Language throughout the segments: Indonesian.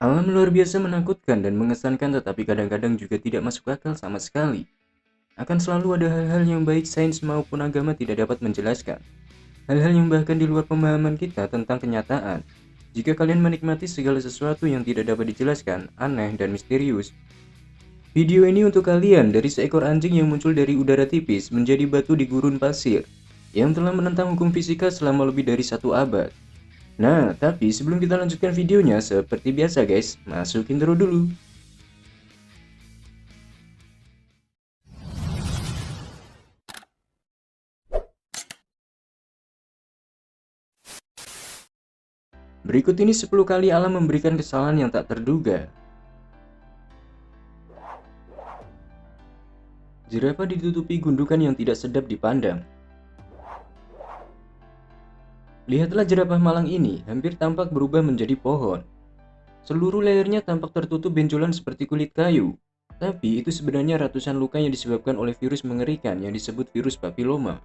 Alam luar biasa menakutkan dan mengesankan, tetapi kadang-kadang juga tidak masuk akal sama sekali. Akan selalu ada hal-hal yang baik sains maupun agama tidak dapat menjelaskan. Hal-hal yang bahkan di luar pemahaman kita tentang kenyataan. Jika kalian menikmati segala sesuatu yang tidak dapat dijelaskan, aneh dan misterius, video ini untuk kalian. Dari seekor anjing yang muncul dari udara tipis menjadi batu di gurun pasir, yang telah menentang hukum fisika selama lebih dari 1 abad. Nah, tapi sebelum kita lanjutkan videonya, seperti biasa guys, masuk intro dulu. Berikut ini 10 kali alam memberikan kesalahan yang tak terduga. Jerapah ditutupi gundukan yang tidak sedap dipandang. Lihatlah jerapah malang ini, hampir tampak berubah menjadi pohon. Seluruh layarnya tampak tertutup benjolan seperti kulit kayu. Tapi itu sebenarnya ratusan luka yang disebabkan oleh virus mengerikan yang disebut virus papiloma.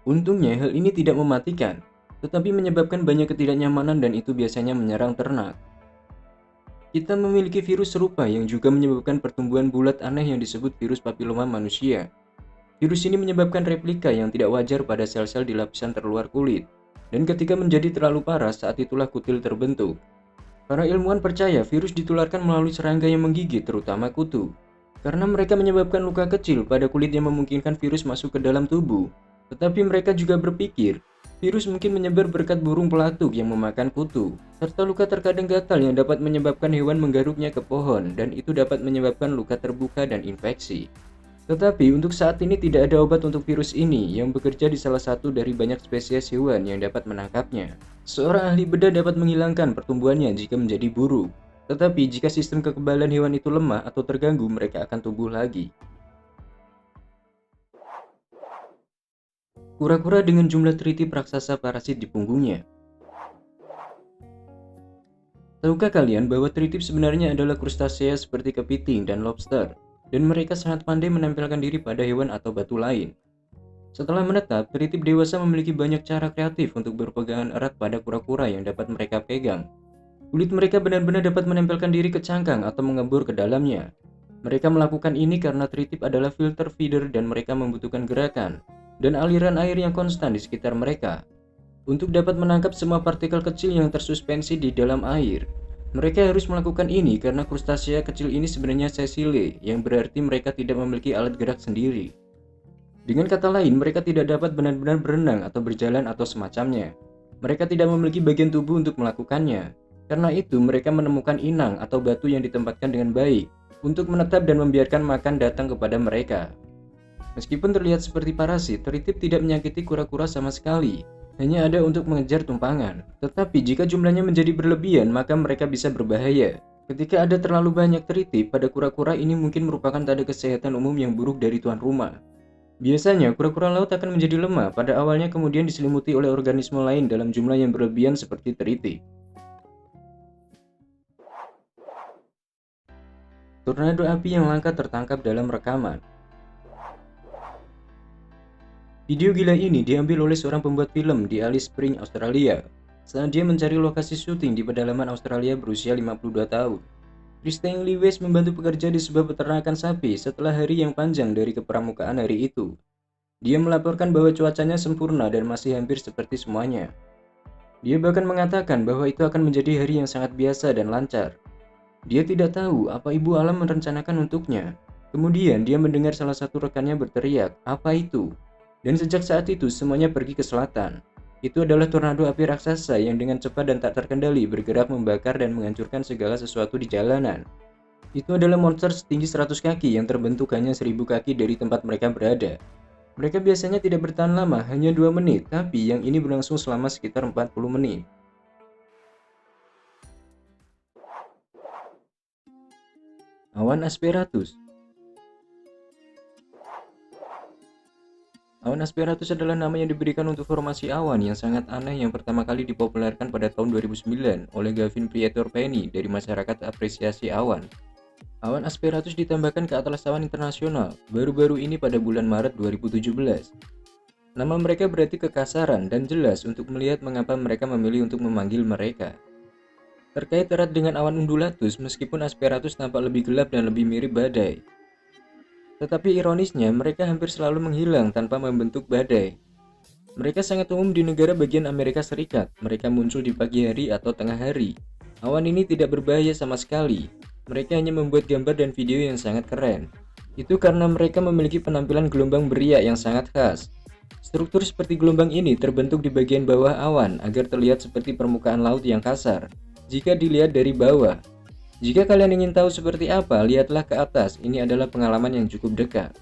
Untungnya hal ini tidak mematikan, tetapi menyebabkan banyak ketidaknyamanan dan itu biasanya menyerang ternak. Kita memiliki virus serupa yang juga menyebabkan pertumbuhan bulat aneh yang disebut virus papiloma manusia. Virus ini menyebabkan replika yang tidak wajar pada sel-sel di lapisan terluar kulit. Dan ketika menjadi terlalu parah, saat itulah kutil terbentuk. Para ilmuwan percaya virus ditularkan melalui serangga yang menggigit, terutama kutu. Karena mereka menyebabkan luka kecil pada kulit yang memungkinkan virus masuk ke dalam tubuh. Tetapi mereka juga berpikir, virus mungkin menyebar berkat burung pelatuk yang memakan kutu, serta luka terkadang gatal yang dapat menyebabkan hewan menggaruknya ke pohon, dan itu dapat menyebabkan luka terbuka dan infeksi. Tetapi untuk saat ini tidak ada obat untuk virus ini yang bekerja di salah satu dari banyak spesies hewan yang dapat menangkapnya. Seorang ahli bedah dapat menghilangkan pertumbuhannya jika menjadi buruk. Tetapi jika sistem kekebalan hewan itu lemah atau terganggu, mereka akan tumbuh lagi. Kura-kura dengan jumlah tritip raksasa parasit di punggungnya. Tahukah kalian bahwa tritip sebenarnya adalah krustasea seperti kepiting dan lobster, dan mereka sangat pandai menempelkan diri pada hewan atau batu lain. Setelah menetap, tritip dewasa memiliki banyak cara kreatif untuk berpegangan erat pada kura-kura yang dapat mereka pegang. Kulit mereka benar-benar dapat menempelkan diri ke cangkang atau mengembur ke dalamnya. Mereka melakukan ini karena tritip adalah filter feeder dan mereka membutuhkan gerakan dan aliran air yang konstan di sekitar mereka untuk dapat menangkap semua partikel kecil yang tersuspensi di dalam air. Mereka harus melakukan ini karena krustasea kecil ini sebenarnya sessile, yang berarti mereka tidak memiliki alat gerak sendiri. Dengan kata lain, mereka tidak dapat benar-benar berenang atau berjalan atau semacamnya. Mereka tidak memiliki bagian tubuh untuk melakukannya. Karena itu, mereka menemukan inang atau batu yang ditempatkan dengan baik untuk menetap dan membiarkan makan datang kepada mereka. Meskipun terlihat seperti parasit, tritip tidak menyakiti kura-kura sama sekali. Hanya ada untuk mengejar tumpangan. Tetapi jika jumlahnya menjadi berlebihan, maka mereka bisa berbahaya. Ketika ada terlalu banyak tritip pada kura-kura, ini mungkin merupakan tanda kesehatan umum yang buruk dari tuan rumah. Biasanya, kura-kura laut akan menjadi lemah pada awalnya kemudian diselimuti oleh organisme lain dalam jumlah yang berlebihan seperti tritip. Tornado api yang langka tertangkap dalam rekaman. Video gila ini diambil oleh seorang pembuat film di Alice Springs, Australia, saat dia mencari lokasi syuting di pedalaman Australia berusia 52 tahun. Stanley West membantu pekerja di sebuah peternakan sapi setelah hari yang panjang dari kepramukaan hari itu. Dia melaporkan bahwa cuacanya sempurna dan masih hampir seperti semuanya. Dia bahkan mengatakan bahwa itu akan menjadi hari yang sangat biasa dan lancar. Dia tidak tahu apa ibu alam merencanakan untuknya. Kemudian dia mendengar salah satu rekannya berteriak, "Apa itu?" Dan sejak saat itu semuanya pergi ke selatan. Itu adalah tornado api raksasa yang dengan cepat dan tak terkendali bergerak membakar dan menghancurkan segala sesuatu di jalanan. Itu adalah monster setinggi 100 kaki yang terbentuk hanya 1000 kaki dari tempat mereka berada. Mereka biasanya tidak bertahan lama, hanya 2 menit, tapi yang ini berlangsung selama sekitar 40 menit. Awan asperatus. Awan asperatus adalah nama yang diberikan untuk formasi awan yang sangat aneh yang pertama kali dipopulerkan pada tahun 2009 oleh Gavin Prietor-Penny dari Masyarakat Apresiasi Awan. Awan asperatus ditambahkan ke Atlas Awan Internasional baru-baru ini pada bulan Maret 2017. Nama mereka berarti kekasaran dan jelas untuk melihat mengapa mereka memilih untuk memanggil mereka. Terkait erat dengan awan undulatus, meskipun asperatus tampak lebih gelap dan lebih mirip badai. Tetapi ironisnya, mereka hampir selalu menghilang tanpa membentuk badai. Mereka sangat umum di negara bagian Amerika Serikat. Mereka muncul di pagi hari atau tengah hari. Awan ini tidak berbahaya sama sekali. Mereka hanya membuat gambar dan video yang sangat keren. Itu karena mereka memiliki penampilan gelombang beriak yang sangat khas. Struktur seperti gelombang ini terbentuk di bagian bawah awan agar terlihat seperti permukaan laut yang kasar jika dilihat dari bawah. Jika kalian ingin tahu seperti apa, lihatlah ke atas. Ini adalah pengalaman yang cukup dekat.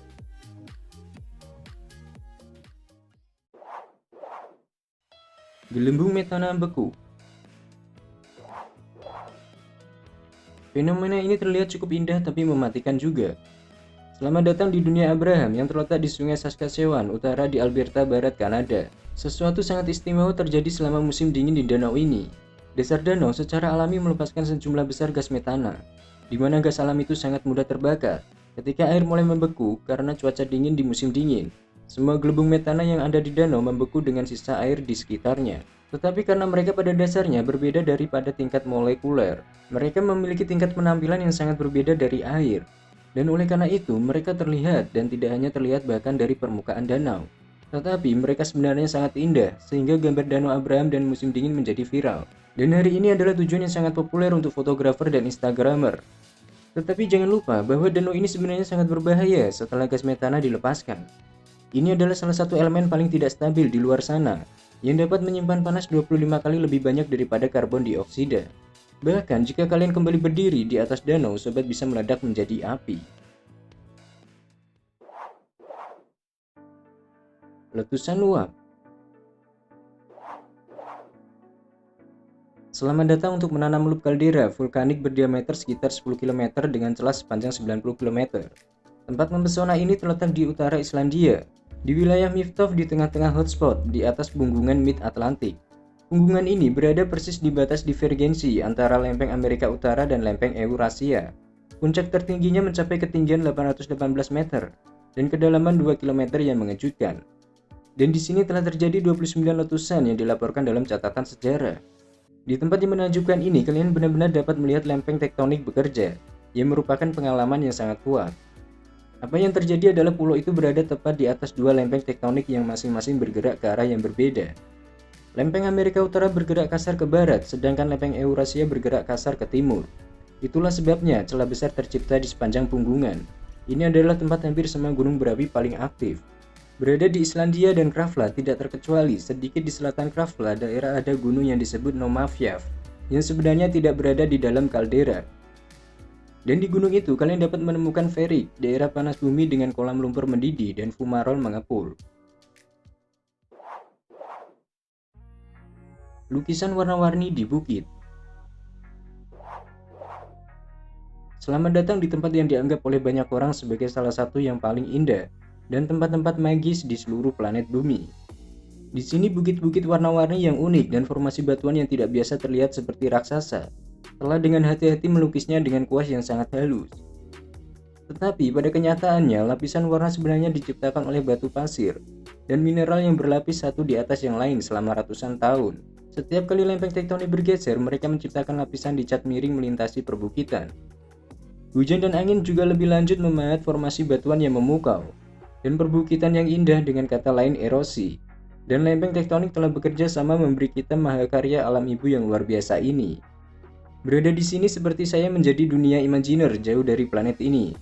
Gelembung metana beku. Fenomena ini terlihat cukup indah tapi mematikan juga. Selamat datang di dunia Abraham yang terletak di Sungai Saskatchewan, utara di Alberta, Barat, Kanada. Sesuatu sangat istimewa terjadi selama musim dingin di danau ini. Dasar danau secara alami melepaskan sejumlah besar gas metana, di mana gas alam itu sangat mudah terbakar. Ketika air mulai membeku karena cuaca dingin di musim dingin, semua gelembung metana yang ada di danau membeku dengan sisa air di sekitarnya. Tetapi karena mereka pada dasarnya berbeda daripada tingkat molekuler, mereka memiliki tingkat penampilan yang sangat berbeda dari air. Dan oleh karena itu, mereka terlihat dan tidak hanya terlihat bahkan dari permukaan danau. Tetapi mereka sebenarnya sangat indah, sehingga gambar danau Abraham dan musim dingin menjadi viral. Dan hari ini adalah tujuan yang sangat populer untuk fotografer dan instagramer. Tetapi jangan lupa bahwa danau ini sebenarnya sangat berbahaya setelah gas metana dilepaskan. Ini adalah salah satu elemen paling tidak stabil di luar sana, yang dapat menyimpan panas 25 kali lebih banyak daripada karbon dioksida. Bahkan jika kalian kembali berdiri di atas danau, sobat bisa meledak menjadi api. Letusan uap. Selamat datang untuk menanam loop kaldera vulkanik berdiameter sekitar 10 km dengan celah sepanjang 90 km. Tempat mempesona ini terletak di utara Islandia, di wilayah Miftov di tengah-tengah hotspot di atas punggungan Mid-Atlantik. Punggungan ini berada persis di batas divergensi antara lempeng Amerika Utara dan lempeng Eurasia. Puncak tertingginya mencapai ketinggian 818 meter dan kedalaman 2 km yang mengejutkan. Dan di sini telah terjadi 29 letusan yang dilaporkan dalam catatan sejarah. Di tempat yang menakjubkan ini, kalian benar-benar dapat melihat lempeng tektonik bekerja, yang merupakan pengalaman yang sangat kuat. Apa yang terjadi adalah pulau itu berada tepat di atas dua lempeng tektonik yang masing-masing bergerak ke arah yang berbeda. Lempeng Amerika Utara bergerak kasar ke barat, sedangkan lempeng Eurasia bergerak kasar ke timur. Itulah sebabnya celah besar tercipta di sepanjang punggungan. Ini adalah tempat hampir semua gunung berapi paling aktif. Berada di Islandia dan Krafla tidak terkecuali, sedikit di selatan Krafla daerah ada gunung yang disebut Nomafjall, yang sebenarnya tidak berada di dalam kaldera. Dan di gunung itu kalian dapat menemukan Verik, daerah panas bumi dengan kolam lumpur mendidih dan fumarol mengepul. Lukisan warna-warni di bukit. Selamat datang di tempat yang dianggap oleh banyak orang sebagai salah satu yang paling indah dan tempat-tempat magis di seluruh planet bumi. Di sini bukit-bukit warna-warni yang unik dan formasi batuan yang tidak biasa terlihat seperti raksasa telah dengan hati-hati melukisnya dengan kuas yang sangat halus. Tetapi pada kenyataannya lapisan warna sebenarnya diciptakan oleh batu pasir dan mineral yang berlapis satu di atas yang lain selama ratusan tahun. Setiap kali lempeng tektonik bergeser, mereka menciptakan lapisan di cat miring melintasi perbukitan. Hujan dan angin juga lebih lanjut memahat formasi batuan yang memukau dan perbukitan yang indah, dengan kata lain erosi. Dan lempeng tektonik telah bekerja sama memberi kita mahakarya alam ibu yang luar biasa ini. Berada di sini seperti saya menjadi dunia imajiner jauh dari planet ini.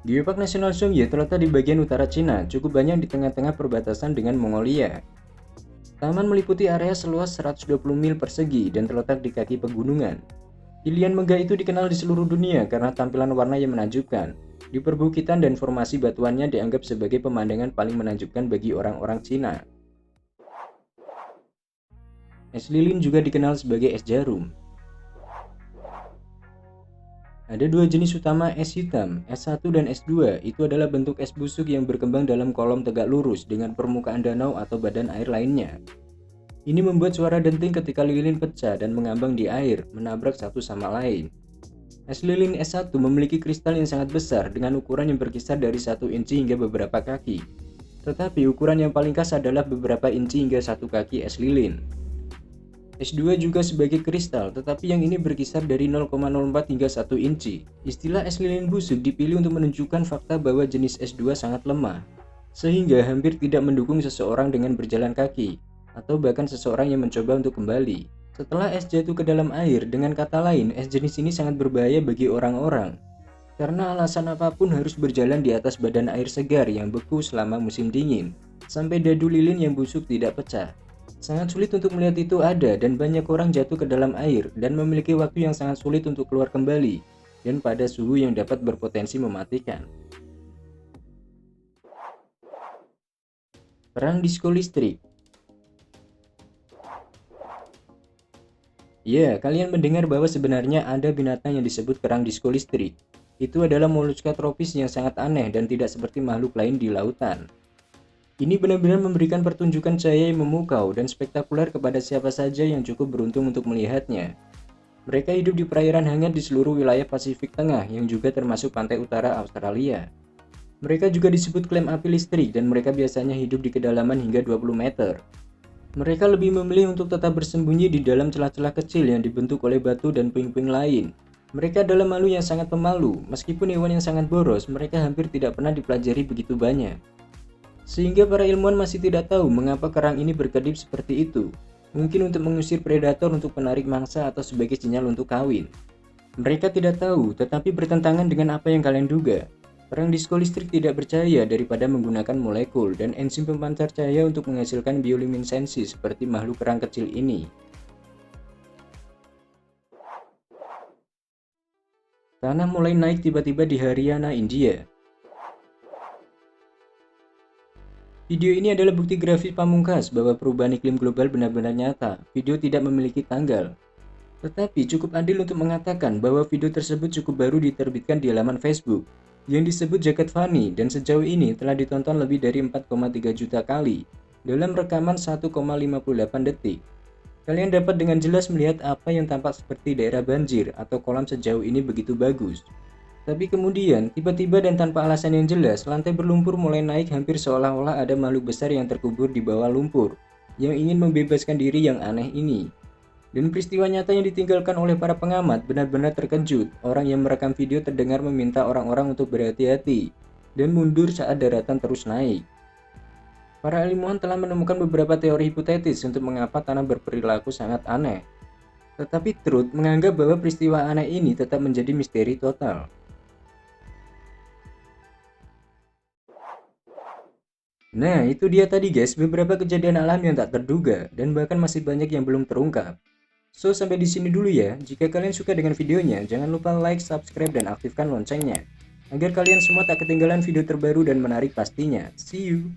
Geopark Nasional Zhongye terletak di bagian utara Cina, cukup banyak di tengah-tengah perbatasan dengan Mongolia. Taman meliputi area seluas 120 mil persegi dan terletak di kaki pegunungan. Pilihan megah itu dikenal di seluruh dunia karena tampilan warna yang menakjubkan. Di perbukitan dan formasi batuannya dianggap sebagai pemandangan paling menakjubkan bagi orang-orang Cina. Es lilin juga dikenal sebagai es jarum. Ada dua jenis utama es hitam, S1 dan S2. Itu adalah bentuk es busuk yang berkembang dalam kolom tegak lurus dengan permukaan danau atau badan air lainnya. Ini membuat suara denting ketika lilin pecah dan mengambang di air, menabrak satu sama lain. Es lilin S1 memiliki kristal yang sangat besar dengan ukuran yang berkisar dari 1 inci hingga beberapa kaki. Tetapi ukuran yang paling khas adalah beberapa inci hingga 1 kaki es lilin. S2 juga sebagai kristal, tetapi yang ini berkisar dari 0,04 hingga 1 inci. Istilah es lilin busuk dipilih untuk menunjukkan fakta bahwa jenis S2 sangat lemah, sehingga hampir tidak mendukung seseorang dengan berjalan kaki, atau bahkan seseorang yang mencoba untuk kembali. Setelah es jatuh ke dalam air, dengan kata lain, es jenis ini sangat berbahaya bagi orang-orang. Karena alasan apapun harus berjalan di atas badan air segar yang beku selama musim dingin, sampai dadu lilin yang busuk tidak pecah. Sangat sulit untuk melihat itu ada dan banyak orang jatuh ke dalam air dan memiliki waktu yang sangat sulit untuk keluar kembali dan pada suhu yang dapat berpotensi mematikan. Perang disko listrik. Ya, kalian mendengar bahwa sebenarnya ada binatang yang disebut kerang disko listrik. Itu adalah moluska tropis yang sangat aneh dan tidak seperti makhluk lain di lautan. Ini benar-benar memberikan pertunjukan cahaya yang memukau dan spektakuler kepada siapa saja yang cukup beruntung untuk melihatnya. Mereka hidup di perairan hangat di seluruh wilayah Pasifik Tengah yang juga termasuk pantai utara Australia. Mereka juga disebut klem api listrik dan mereka biasanya hidup di kedalaman hingga 20 meter. Mereka lebih memilih untuk tetap bersembunyi di dalam celah-celah kecil yang dibentuk oleh batu dan puing-puing lain. Mereka adalah makhluk yang sangat pemalu, meskipun hewan yang sangat boros, mereka hampir tidak pernah dipelajari begitu banyak. Sehingga para ilmuwan masih tidak tahu mengapa kerang ini berkedip seperti itu. Mungkin untuk mengusir predator untuk menarik mangsa atau sebagai sinyal untuk kawin. Mereka tidak tahu, tetapi bertentangan dengan apa yang kalian duga. Kerang disko listrik tidak bercahaya daripada menggunakan molekul dan enzim pemancar cahaya untuk menghasilkan bioluminescensi seperti makhluk kerang kecil ini. Tanah mulai naik tiba-tiba di Haryana, India. Video ini adalah bukti grafis pamungkas bahwa perubahan iklim global benar-benar nyata. Video tidak memiliki tanggal. Tetapi cukup adil untuk mengatakan bahwa video tersebut cukup baru diterbitkan di halaman Facebook yang disebut Jagat Funny dan sejauh ini telah ditonton lebih dari 4,3 juta kali dalam rekaman 1,58 detik. Kalian dapat dengan jelas melihat apa yang tampak seperti daerah banjir atau kolam sejauh ini begitu bagus. Tapi kemudian, tiba-tiba dan tanpa alasan yang jelas, lantai berlumpur mulai naik hampir seolah-olah ada makhluk besar yang terkubur di bawah lumpur, yang ingin membebaskan diri yang aneh ini. Dan peristiwa nyata yang ditinggalkan oleh para pengamat benar-benar terkejut. Orang yang merekam video terdengar meminta orang-orang untuk berhati-hati, dan mundur saat daratan terus naik. Para ilmuwan telah menemukan beberapa teori hipotetis untuk mengapa tanah berperilaku sangat aneh. Tetapi Truth menganggap bahwa peristiwa aneh ini tetap menjadi misteri total. Nah, itu dia tadi guys, beberapa kejadian alam yang tak terduga dan bahkan masih banyak yang belum terungkap. So, sampai di sini dulu ya. Jika kalian suka dengan videonya, jangan lupa like, subscribe, dan aktifkan loncengnya agar kalian semua tak ketinggalan video terbaru dan menarik pastinya. See you!